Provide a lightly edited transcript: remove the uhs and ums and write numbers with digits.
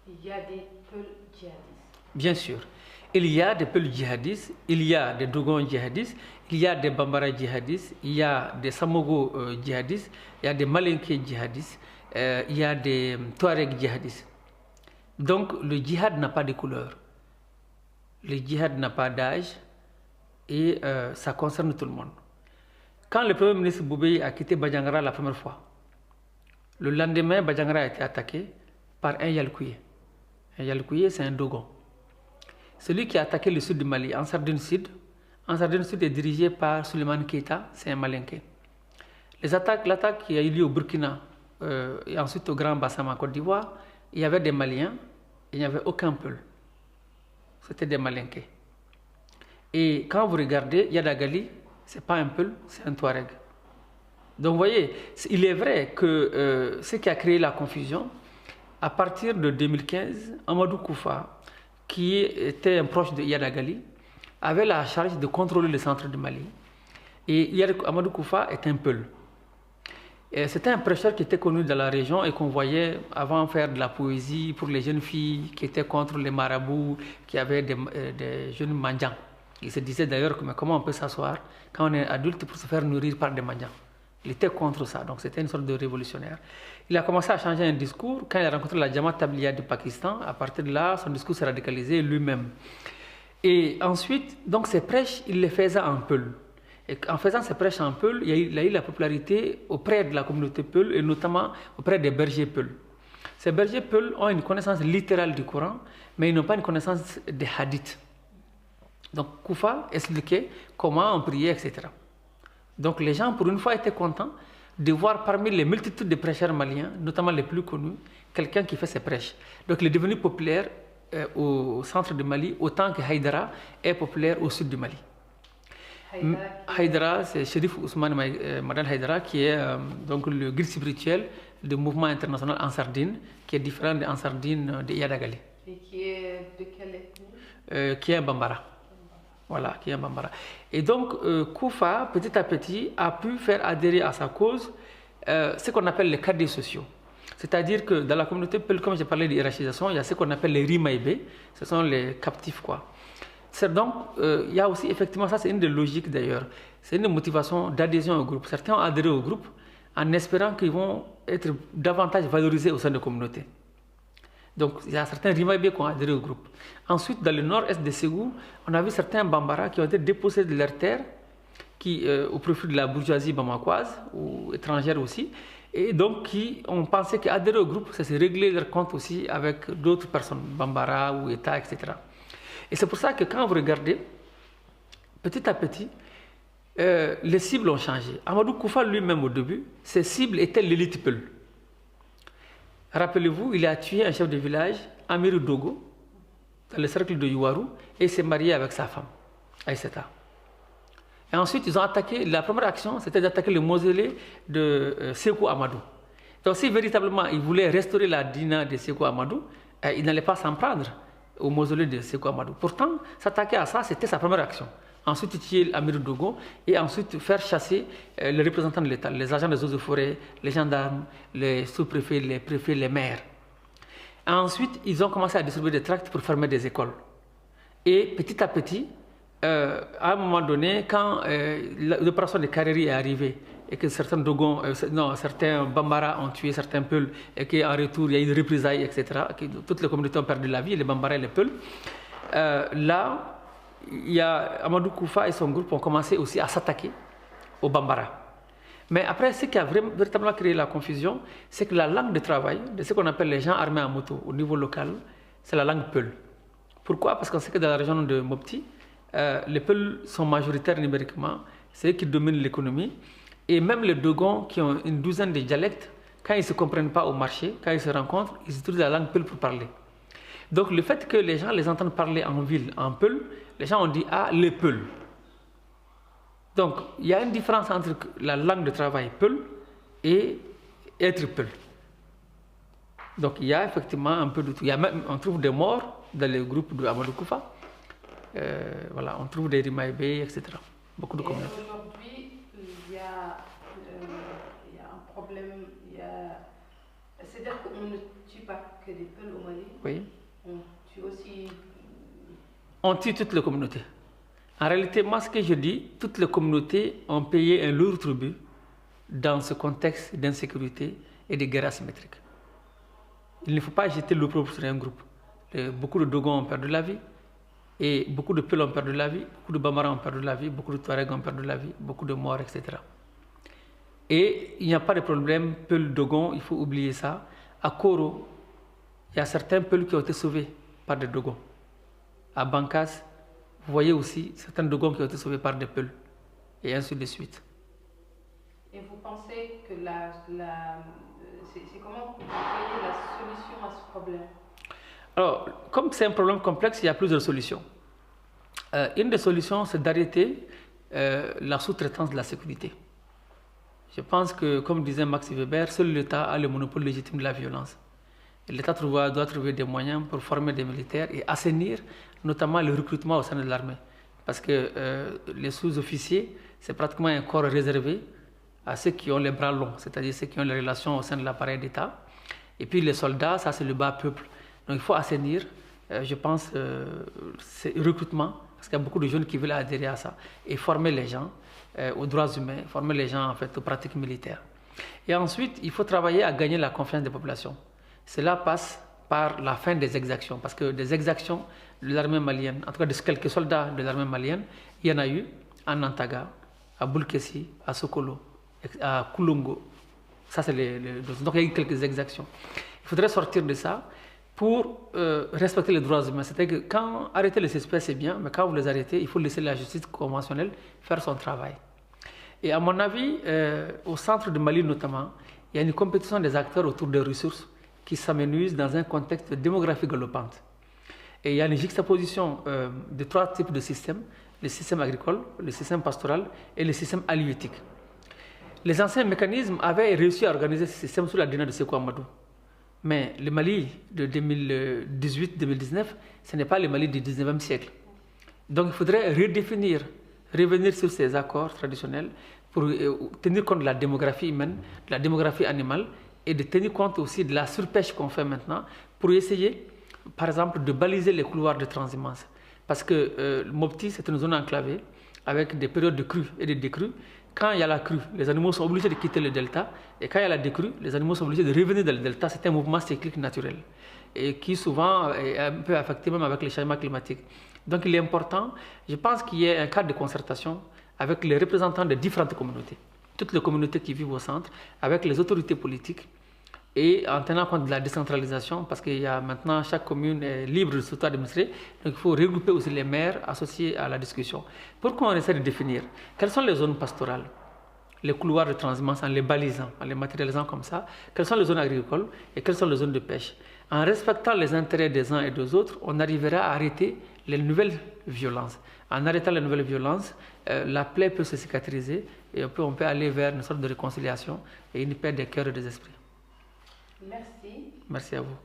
Il y a des Peuls djihadistes. Bien sûr. Il y a des Peuls djihadistes, il y a des Dogons djihadistes, il y a des Bambara djihadistes, il y a des Samogo djihadistes, il y a des Malinké djihadistes, il y a des Touareg djihadistes. Donc le djihad n'a pas de couleur. Le djihad n'a pas d'âge et ça concerne tout le monde. Quand le Premier ministre Boubeye a quitté Badiangara la première fois, le lendemain, Badiangara a été attaqué par un Yalkouye. Un Yalkouye, c'est un Dogon. Celui qui a attaqué le sud du Mali, Ansar Dine Sud est dirigé par Suleiman Keita, c'est un Malinké. L'attaque qui a eu lieu au Burkina et ensuite au Grand Bassam en Côte d'Ivoire, il y avait des Maliens, il n'y avait aucun Peul. C'était des Malinké. Et quand vous regardez, Yadagali, ce n'est pas un Peul, c'est un Touareg. Donc vous voyez, il est vrai que ce qui a créé la confusion, à partir de 2015, Amadou Koufa, qui était un proche de Yadagali, avait la charge de contrôler le centre du Mali. Et Amadou Koufa est un Peul. C'était un prêcheur qui était connu dans la région et qu'on voyait avant faire de la poésie pour les jeunes filles qui étaient contre les marabouts, qui avaient des jeunes mendiants. Il se disait d'ailleurs que mais comment on peut s'asseoir quand on est adulte pour se faire nourrir par des mendiants. Il était contre ça, donc c'était une sorte de révolutionnaire. Il a commencé à changer un discours quand il a rencontré la Jamaat Tabliya du Pakistan. À partir de là, son discours s'est radicalisé lui-même. Et ensuite, donc ces prêches, il les faisait en Peul. Et en faisant ces prêches en Peul, il a eu la popularité auprès de la communauté Peul et notamment auprès des bergers Peul. Ces bergers Peul ont une connaissance littérale du Coran, mais ils n'ont pas une connaissance des hadiths. Donc Koufa expliquait comment on priait, etc. Donc les gens, pour une fois, étaient contents de voir parmi les multitudes de prêcheurs maliens, notamment les plus connus, quelqu'un qui fait ses prêches. Donc il est devenu populaire au centre du Mali, autant que Haïdara est populaire au sud du Mali. Haïdara, c'est Chérif Ousmane Madal Haïdara, qui est donc le guide spirituel du mouvement international Ansar Dine, qui est différent de Ansar Dine de Yadagali. Et qui est de quelle ethnie? Qui est un Bambara. Voilà, qui est un Bambara. Et donc, Koufa, petit à petit, a pu faire adhérer à sa cause ce qu'on appelle les cadres sociaux. C'est-à-dire que dans la communauté, comme j'ai parlé de hiérarchisation, il y a ce qu'on appelle les rimaïbés, ce sont les captifs, quoi. Donc, il y a aussi, effectivement, ça c'est une des logiques d'ailleurs, c'est une motivation d'adhésion au groupe. Certains ont adhéré au groupe en espérant qu'ils vont être davantage valorisés au sein de la communauté. Donc, il y a certains Rimaïbés qui ont adhéré au groupe. Ensuite, dans le nord-est de Ségou, on a vu certains Bambara qui ont été déposés de leurs terres au profit de la bourgeoisie bamakoise ou étrangère aussi, et donc qui ont pensé qu'adhérer au groupe, ça c'est régler leur compte aussi avec d'autres personnes, Bambara ou État, etc. Et c'est pour ça que quand vous regardez, petit à petit, les cibles ont changé. Amadou Koufa lui-même au début, ses cibles étaient l'élite Peul. Rappelez-vous, il a tué un chef de village, Amirou Dogo, dans le cercle de Youarou, et s'est marié avec sa femme, Aïssata. Et ensuite, ils ont attaqué, la première action, c'était d'attaquer le mausolée de Sékou Amadou. Donc si véritablement ils voulaient restaurer la dîna de Sékou Amadou, ils n'allaient pas s'en prendre au mausolée de Sékou Amadou. Pourtant, s'attaquer à ça, c'était sa première action. Ensuite, tuer Amirou Dogo et ensuite faire chasser les représentants de l'État, les agents des eaux et forêts, les gendarmes, les sous-préfets, les préfets, les maires. Ensuite, ils ont commencé à distribuer des tracts pour fermer des écoles. Et petit à petit, à un moment donné, quand l'opération de Kareri est arrivée et que certains Dogons, certains Bambara ont tué certains Peuls et qu'en retour, il y a eu des représailles, etc., que toutes les communautés ont perdu la vie, les Bambara et les Peuls, là, il y a Amadou Koufa et son groupe ont commencé aussi à s'attaquer aux Bambara. Mais après, ce qui a véritablement créé la confusion, c'est que la langue de travail de ce qu'on appelle les gens armés à moto au niveau local, c'est la langue Peul. Pourquoi? Parce qu'on sait que dans la région de Mopti, les Peuls sont majoritaires numériquement, c'est eux qui dominent l'économie. Et même les Dogons, qui ont une douzaine de dialectes, quand ils ne se comprennent pas au marché, quand ils se rencontrent, ils utilisent la langue Peul pour parler. Donc le fait que les gens les entendent parler en ville, en Peul, les gens ont dit « Ah, les Peuls ». Donc il y a une différence entre la langue de travail Peul et être Peul. Donc il y a effectivement un peu de tout. On trouve des morts dans le groupe de Amadou Koufa. Voilà, on trouve des Rimaïbés, etc. Beaucoup de communautés. Aujourd'hui, il y a un problème. C'est-à-dire on ne tue pas que des Peuls au Mali. Oui. On tue aussi... On tue toutes les communautés. En réalité, moi, ce que je dis, toutes les communautés ont payé un lourd tribut dans ce contexte d'insécurité et de guerre asymétrique. Il ne faut pas jeter l'opprobre sur un groupe. Beaucoup de Dogons ont perdu la vie, et beaucoup de Peuls ont perdu la vie, beaucoup de Bambara ont perdu la vie, beaucoup de Touaregs ont perdu la vie, beaucoup de morts, etc. Et il n'y a pas de problème, Peuls, Dogons, il faut oublier ça. À Koro, il y a certains Peuls qui ont été sauvés par des Dogons. À Bankas, vous voyez aussi certains Dogons qui ont été sauvés par des Peuls, et ainsi de suite. Et vous pensez que c'est comment vous voyez la solution à ce problème? Alors, comme c'est un problème complexe, il y a plusieurs solutions. Une des solutions, c'est d'arrêter la sous-traitance de la sécurité. Je pense que, comme disait Max Weber, seul l'État a le monopole légitime de la violence. L'État doit trouver des moyens pour former des militaires et assainir notamment le recrutement au sein de l'armée. Parce que les sous-officiers, c'est pratiquement un corps réservé à ceux qui ont les bras longs, c'est-à-dire ceux qui ont les relations au sein de l'appareil d'État. Et puis les soldats, ça c'est le bas peuple. Donc il faut assainir, je pense, ce recrutement, parce qu'il y a beaucoup de jeunes qui veulent adhérer à ça, et former les gens aux droits humains, former les gens en fait aux pratiques militaires. Et ensuite, il faut travailler à gagner la confiance des populations. Cela passe par la fin des exactions, parce que des exactions de l'armée malienne, en tout cas de quelques soldats de l'armée malienne, il y en a eu à Nantaga, à Boulkessi, à Sokolo, à Koulongo. Ça, c'est donc il y a eu quelques exactions. Il faudrait sortir de ça pour respecter les droits humains. C'est-à-dire que quand arrêter les suspects, c'est bien, mais quand vous les arrêtez, il faut laisser la justice conventionnelle faire son travail. Et à mon avis, au centre de Mali notamment, il y a une compétition des acteurs autour des ressources qui s'amenuisent dans un contexte de démographie galopante. Et il y a une juxtaposition de trois types de systèmes: le système agricole, le système pastoral et le système halieutique. Les anciens mécanismes avaient réussi à organiser ce système sous la dynamique de Sékou Amadou. Mais le Mali de 2018-2019, ce n'est pas le Mali du 19e siècle. Donc il faudrait redéfinir, revenir sur ces accords traditionnels pour tenir compte de la démographie humaine, de la démographie animale, et de tenir compte aussi de la surpêche qu'on fait maintenant pour essayer, par exemple, de baliser les couloirs de transhumance. Parce que Mopti, c'est une zone enclavée avec des périodes de crue et de décrue. Quand il y a la crue, les animaux sont obligés de quitter le delta, et quand il y a la décrue, les animaux sont obligés de revenir dans le delta. C'est un mouvement cyclique naturel et qui souvent est un peu affecté même avec les changements climatiques. Donc il est important, je pense, qu'il y ait un cadre de concertation avec les représentants de différentes communautés, toutes les communautés qui vivent au centre, avec les autorités politiques, et en tenant compte de la décentralisation, parce qu'il y a maintenant, chaque commune est libre de s'auto-administrer, donc il faut regrouper aussi les maires associés à la discussion. Pourquoi on essaie de définir quelles sont les zones pastorales, les couloirs de transhumance en les balisant, en les matérialisant comme ça, quelles sont les zones agricoles et quelles sont les zones de pêche. En respectant les intérêts des uns et des autres, on arrivera à arrêter les nouvelles violences. En arrêtant les nouvelles violences, la plaie peut se cicatriser et on peut aller vers une sorte de réconciliation et une paix des cœurs et des esprits. Merci. Merci à vous.